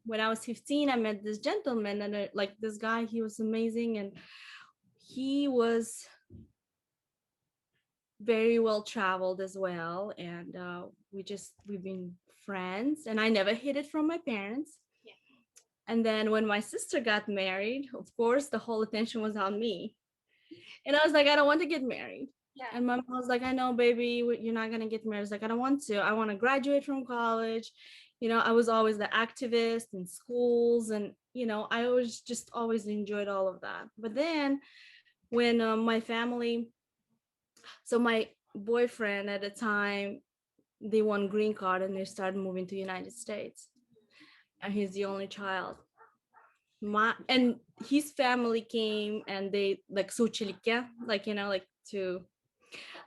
when I was 15, I met this gentleman, and like this guy, he was amazing, and he was very well traveled as well. And we've been friends, and I never hid it from my parents. Yeah. And then when my sister got married, of course, the whole attention was on me. And I was like, I don't want to get married. Yeah. And my mom was like, I know, baby, you're not going to get married. I was like, I don't want to. I want to graduate from college. I was always the activist in schools. And, I always just always enjoyed all of that. But then when my family, so my boyfriend at the time, they won green card and they started moving to United States. And he's the only child. And his family came and they like suchilika, like, like to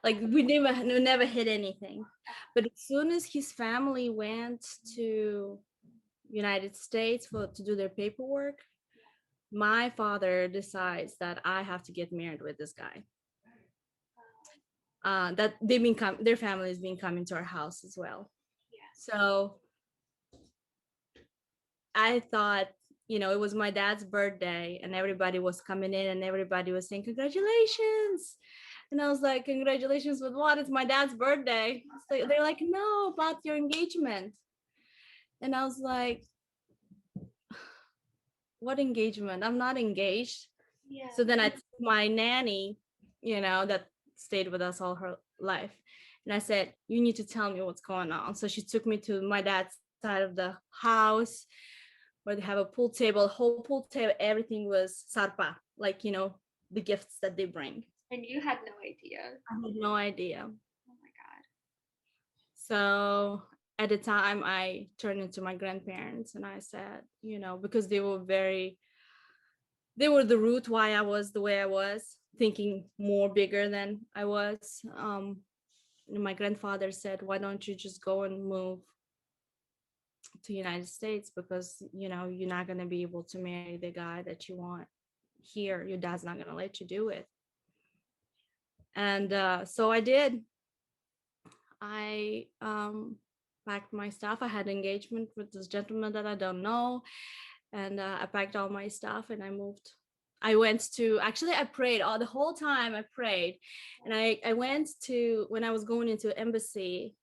like we never hid anything. But as soon as his family went to United States to do their paperwork, my father decides that I have to get married with this guy. That their family has been coming to our house as well. Yeah. So I thought, it was my dad's birthday and everybody was coming in and everybody was saying congratulations. And I was like, congratulations with what? It's my dad's birthday. So they're like, no, about your engagement. And I was like, what engagement? I'm not engaged. Yeah. So then I took my nanny, that stayed with us all her life. And I said, you need to tell me what's going on. So she took me to my dad's side of the house where they have a pool table, whole pool table, everything was sarpa, like, the gifts that they bring. And you had no idea. I had no idea. Oh my God. So at the time I turned into my grandparents and I said, because they were the root why I was the way I was, thinking more bigger than I was. My grandfather said, why don't you just go and move to United States, because you're not going to be able to marry the guy that you want here. Your dad's not going to let you do it. And so I did. I packed my stuff. I had an engagement with this gentleman that I don't know, and I packed all my stuff and I moved. I prayed all the whole time. I prayed, and I went to, when I was going into embassy,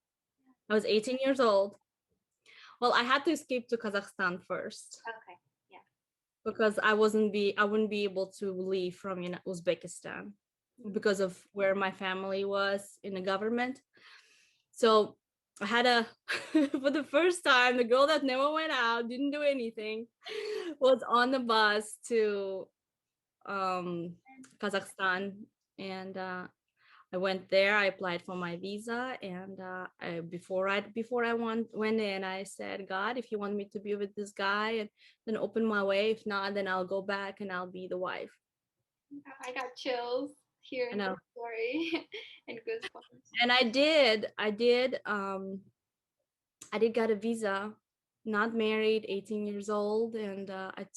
I was 18 years old. Well, I had to escape to Kazakhstan first. Okay. Yeah. Because I wouldn't be able to leave from Uzbekistan because of where my family was in the government. So I had for the first time, the girl that never went out, didn't do anything, was on the bus to Kazakhstan. And I went there. I applied for my visa, and before I went in, I said, God, if you want me to be with this guy, and then open my way. If not, then I'll go back and I'll be the wife. I got chills hearing the story and goosebumps. And I did. I did get a visa. Not married, 18 years old, and I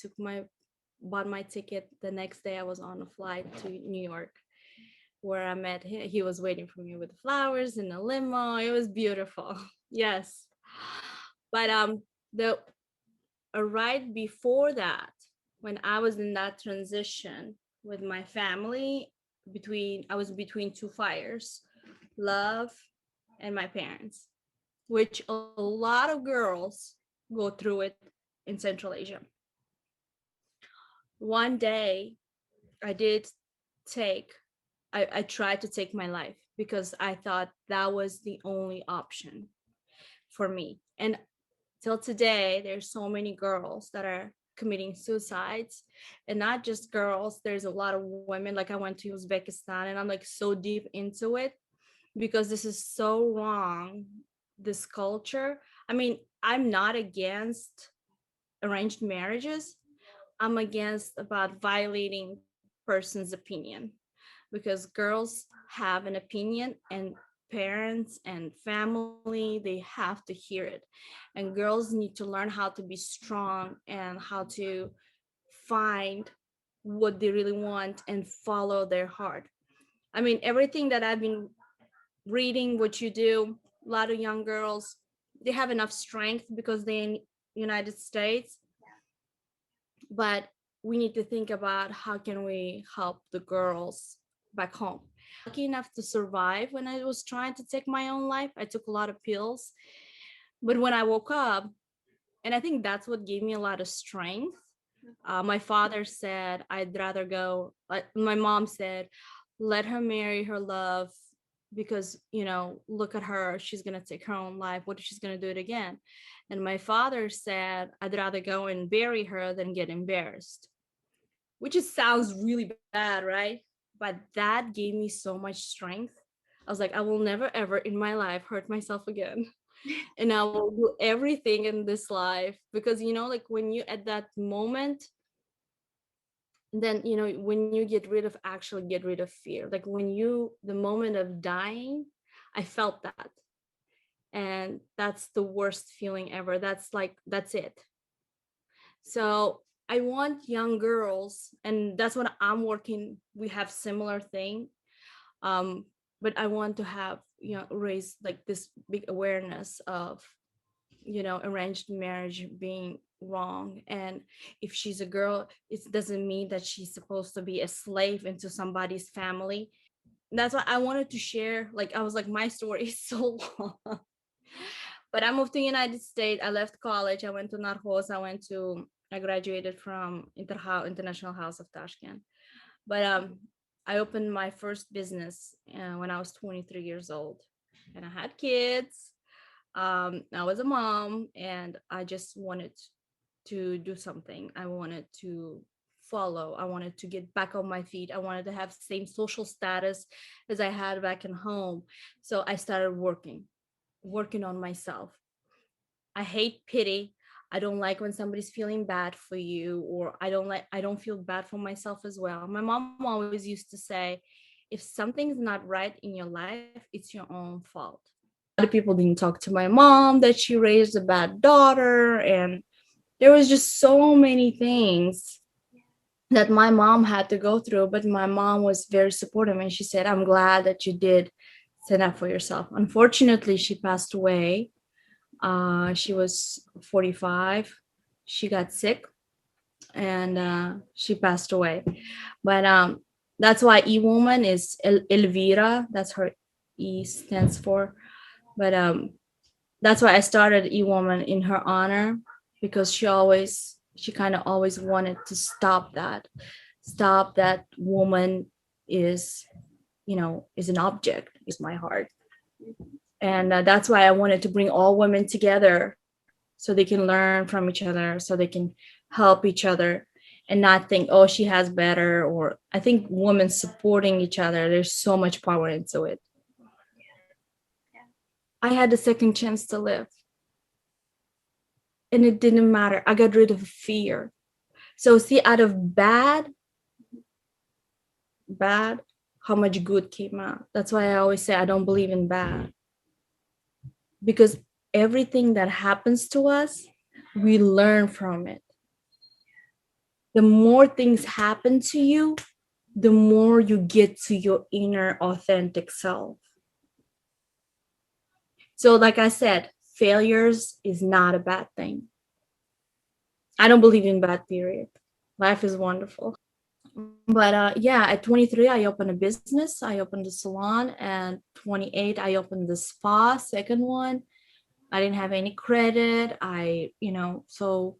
bought my ticket. The next day, I was on a flight to New York, where I met him. He was waiting for me with flowers in a limo. It was beautiful. Yes. But the right before that, when I was in that transition with my family, I was between two fires, love and my parents, which a lot of girls go through it in Central Asia. One day I did take I tried to take my life because I thought that was the only option for me. And till today, there's so many girls that are committing suicides, and not just girls. There's a lot of women. Like, I went to Uzbekistan and I'm like so deep into it because this is so wrong, this culture. I mean, I'm not against arranged marriages. I'm against about violating person's opinion, because girls have an opinion, and parents and family, they have to hear it. And girls need to learn how to be strong and how to find what they really want and follow their heart. I mean, everything that I've been reading, what you do, a lot of young girls, they have enough strength because United States, but we need to think about how can we help the girls back home. Lucky enough to survive when I was trying to take my own life. I took a lot of pills, but when I woke up, and I think that's what gave me a lot of strength. My father said I'd rather go. My mom said, let her marry her love because look at her, she's gonna take her own life. What if she's gonna do it again? And my father said I'd rather go and bury her than get embarrassed, which just sounds really bad, right? But that gave me so much strength. I was like, I will never ever in my life hurt myself again. And I will do everything in this life because like when you at that moment, then when you get rid of actually get rid of fear. Like when you the moment of dying, I felt that. And that's the worst feeling ever. That's it. So I want young girls, and that's what I'm working. We have similar thing, but I want to have raise like this big awareness of arranged marriage being wrong. And if she's a girl, it doesn't mean that she's supposed to be a slave into somebody's family. That's why I wanted to share. Like I was like, my story is so long. But I moved to United States. I left college. I went to Narcos. I graduated from International House of Tashkent. But I opened my first business when I was 23 years old, and I had kids. I was a mom, and I just wanted to do something. I wanted to follow. I wanted to get back on my feet. I wanted to have same social status as I had back in home. So I started working on myself. I hate pity. I don't like when somebody's feeling bad for you, or I don't feel bad for myself as well. My mom always used to say, if something's not right in your life, it's your own fault. A lot of people didn't talk to my mom that she raised a bad daughter, and there was just so many things that my mom had to go through. But my mom was very supportive, and she said, I'm glad that you did stand up for yourself. Unfortunately, she passed away. She was 45. She got sick, and she passed away. But that's why EWoman is Elvira. That's her E stands for. But that's why I started EWoman in her honor, because she kind of always wanted to stop that woman is is an object, is my heart. And that's why I wanted to bring all women together so they can learn from each other, so they can help each other, and not think, oh, she has better. Or I think women supporting each other, there's so much power into it. I had a second chance to live, and it didn't matter. I got rid of fear. So see, out of bad, how much good came out. That's why I always say I don't believe in bad, because everything that happens to us, we learn from it. The more things happen to you, the more you get to your inner authentic self. So, like I said, failures is not a bad thing. I don't believe in bad, period. Life is wonderful. But yeah, at 23, I opened a business. I opened a salon. And 28, I opened the spa, second one. I didn't have any credit. So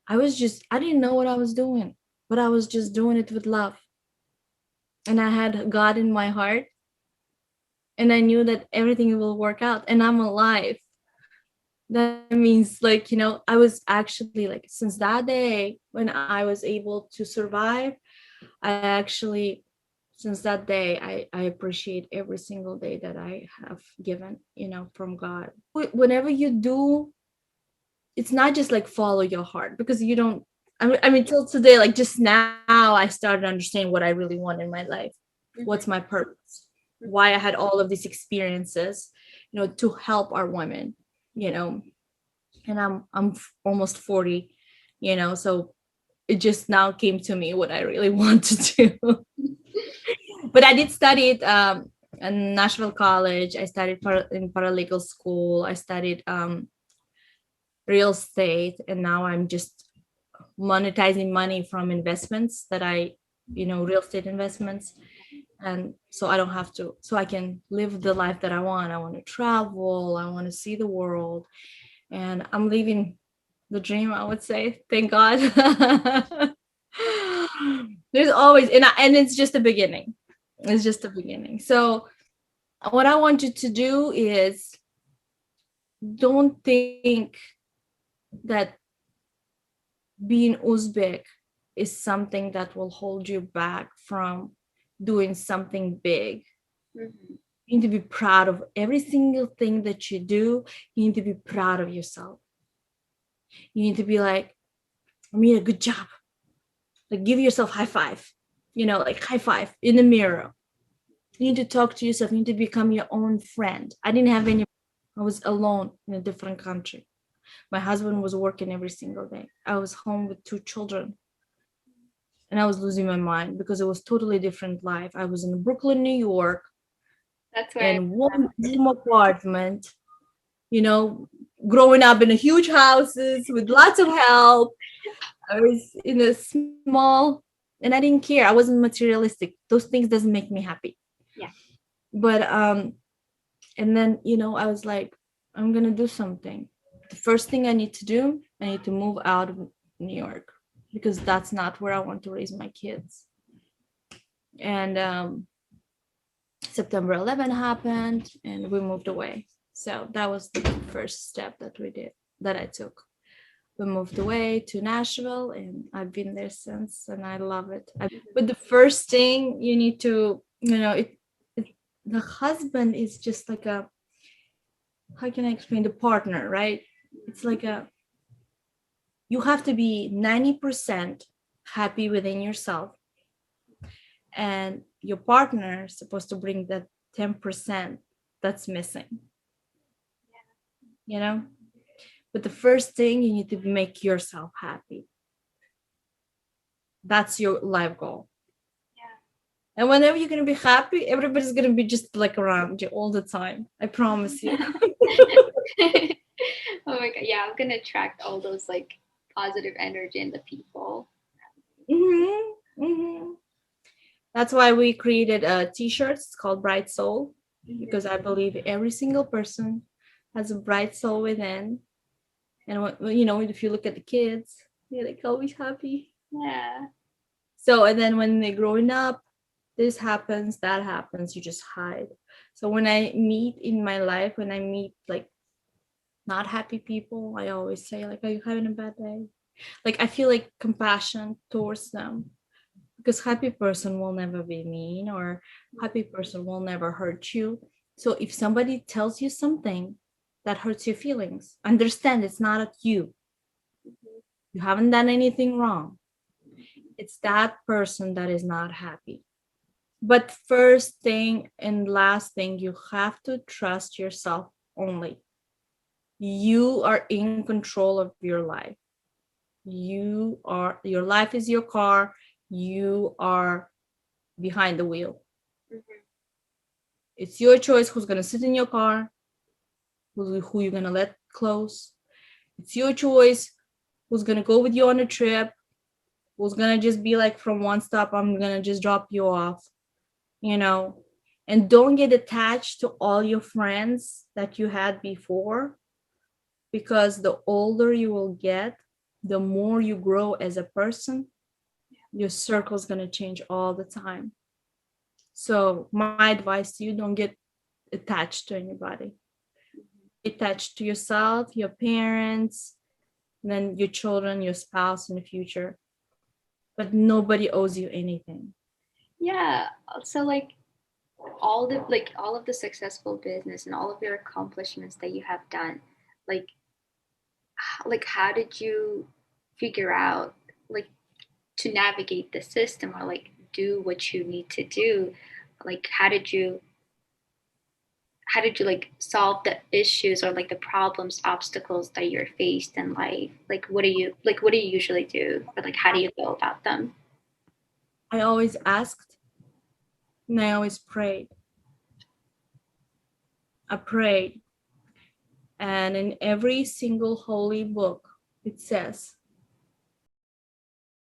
I didn't know what I was doing, but I was just doing it with love. And I had God in my heart, and I knew that everything will work out, and I'm alive. That means, like, I was actually, like, since that day when I was able to survive, I actually, since that day, I appreciate every single day that I have given, from God. Whenever you do, it's not just like follow your heart, because you don't. I mean, till today, like just now, I started understanding what I really want in my life. What's my purpose? Why I had all of these experiences, to help our women, you know. And almost 40, so it just now came to me what I really want to do. But I did study it in Nashville College. I studied in paralegal school. I studied real estate, and now I'm just monetizing money from investments that I, real estate investments. And so I don't have to, so I can live the life that I want. I want to travel, I want to see the world, and I'm living the dream, I would say. Thank God. There's always, and it's just the beginning. It's just the beginning. So what I want you to do is, don't think that being Uzbek is something that will hold you back from doing something big. Mm-hmm. You need to be proud of every single thing that you do. You need to be proud of yourself. You need to be like, I made a good job. Like, give yourself high five, like high five in the mirror. You need to talk to yourself. You need to become your own friend. I didn't have any, I was alone in a different country. My husband was working every single day. I was home with 2 children, and I was losing my mind because it was totally different life. I was in Brooklyn, New York, That's where in one room apartment, you know, growing up in a huge houses with lots of help. I was in a small, and I didn't care. I wasn't materialistic. Those things doesn't make me happy. yeah. But and then, I was like, I'm gonna do something. The first thing I need to do, I need to move out of New York, because that's not where I want to raise my kids. And September 11 happened, and we moved away. So that was the first step that we did, that I took. We moved away to Nashville, and I've been there since, and I love it. But the first thing you need to, it the husband is just like a, how can I explain, the partner, right? It's like a, you have to be 90% happy within yourself, and your partner is supposed to bring that 10% that's missing, you know but the first thing, you need to make yourself happy. That's your life goal. Yeah. And whenever you're going to be happy, everybody's going to be just like around you all the time, I promise you. Oh my god, yeah, I'm gonna attract all those like positive energy in the people. Mm-hmm. That's why we created a t-shirt. It's called Bright Soul, because I believe every single person has a bright soul within. And if you look at the kids, they're like always happy. Yeah. So, and then when they're growing up, this happens, that happens, you just hide. So when I meet in my life, when I meet like not happy people, I always say like, are you having a bad day? Like, I feel like compassion towards them, because happy person will never be mean, or happy person will never hurt you. So if somebody tells you something that hurts your feelings, understand it's not at you. You haven't done anything wrong. It's that person that is not happy. But first thing and last thing, you have to trust yourself only. You are in control of your life. Your life is your car. You are behind the wheel. It's your choice who's going to sit in your car, who you're going to let close. It's your choice who's going to go with you on a trip, who's going to just be like, from one stop, I'm going to just drop you off, you know. And don't get attached to all your friends that you had before, because the older you will get, the more you grow as a person, your circle is going to change all the time. So my advice to you, don't get attached to anybody. Be attached to yourself, your parents, and then your children, your spouse in the future. But nobody owes you anything. Yeah. So all of the successful business and all of your accomplishments that you have done, like how did you figure out like to navigate the system or like do what you need to do? Like how did you like solve the issues or like the problems, obstacles that you're faced in life? What do you usually do, or like how do you go about them? I always asked, and I always prayed. I prayed. And in every single holy book, it says